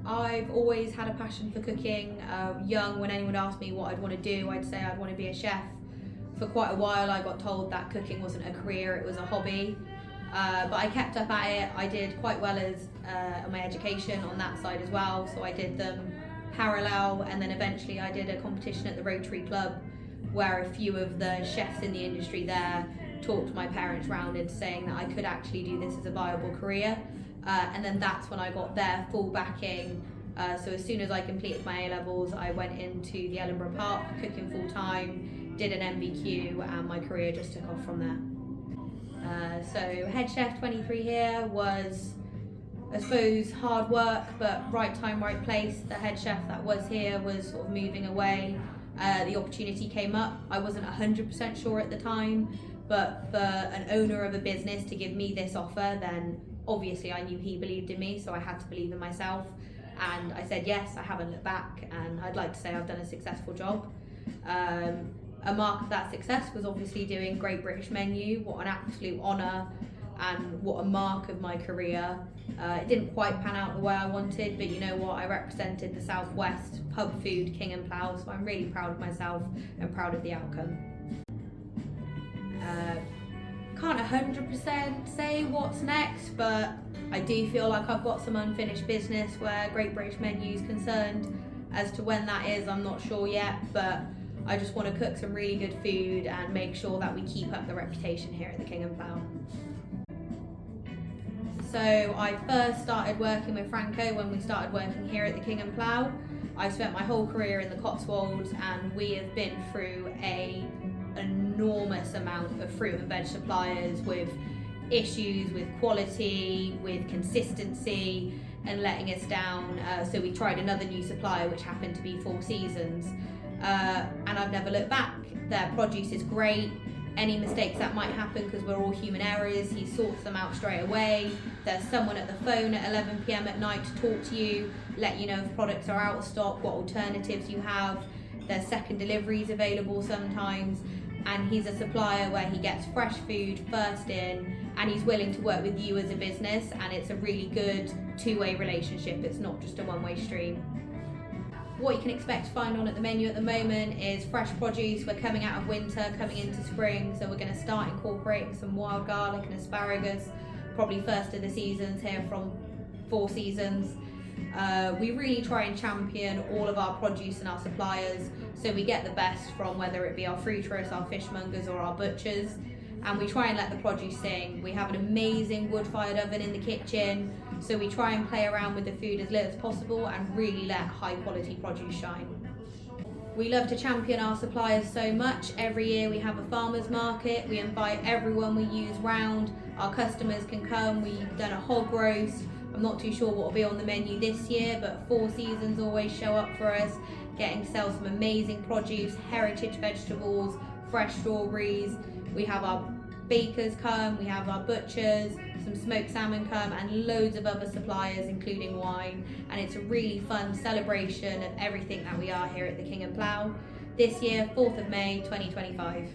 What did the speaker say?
I've always had a passion for cooking. Young, when anyone asked me what I'd want to do, I'd say I'd want to be a chef. For quite a while I got told that cooking wasn't a career, it was a hobby. But I kept up at it. I did quite well as my education on that side as well, so I did them parallel, and then eventually I did a competition at the Rotary Club where a few of the chefs in the industry there talked my parents round into saying that I could actually do this as a viable career, and then that's when I got their full backing. So as soon as I completed my A-levels, I went into the Ellenborough Park cooking full time, did an MBQ, and my career just took off from there. So head chef 23 here was, I suppose, hard work, but right time, right place. The head chef that was here was sort of moving away. The opportunity came up. I wasn't 100% sure at the time, but for an owner of a business to give me this offer, then obviously I knew he believed in me, so I had to believe in myself. And I said yes, I haven't looked back, and I'd like to say I've done a successful job. A mark of that success was obviously doing Great British Menu. What an absolute honour, and what a mark of my career. It didn't quite pan out the way I wanted, but you know what, I represented the Southwest pub food Kingham Plough, so I'm really proud of myself and proud of the outcome. Can't 100% say what's next, but I do feel like I've got some unfinished business where Great British Menu is concerned. As to when that is, I'm not sure yet, but I just want to cook some really good food and make sure that we keep up the reputation here at the Kingham Plough. So I first started working with Franco when we started working here at the Kingham Plough. I've spent my whole career in the Cotswolds, and we have been through an enormous amount of fruit and veg suppliers with issues with quality, with consistency, and letting us down. So we tried another new supplier, which happened to be Four Seasons. And I've never looked back. Their produce is great. Any mistakes that might happen, because we're all human errors, he sorts them out straight away. There's someone at the phone at 11 p.m. at night to talk to you, let you know if products are out of stock, what alternatives you have. There's second deliveries available sometimes, and he's a supplier where he gets fresh food first in, and he's willing to work with you as a business, and it's a really good two-way relationship. It's not just a one-way stream. What you can expect to find on at the menu at the moment is fresh produce. We're coming out of winter, coming into spring, so we're going to start incorporating some wild garlic and asparagus, probably first of the seasons here from Four Seasons. We really try and champion all of our produce and our suppliers, so we get the best from whether it be our fruiterers, our fishmongers, or our butchers, and we try and let the produce sing. We have an amazing wood-fired oven in the kitchen, so we try and play around with the food as little as possible and really let high-quality produce shine. We love to champion our suppliers so much. Every year we have a farmers market. We invite everyone we use round. Our customers can come. We've done a hog roast. I'm not too sure what will be on the menu this year, but Four Seasons always show up for us, getting to sell some amazing produce, heritage vegetables, fresh strawberries. We have our bakers come, we have our butchers, some smoked salmon come, and loads of other suppliers, including wine. And it's a really fun celebration of everything that we are here at the Kingham Plough. This year, 4th of May 2025.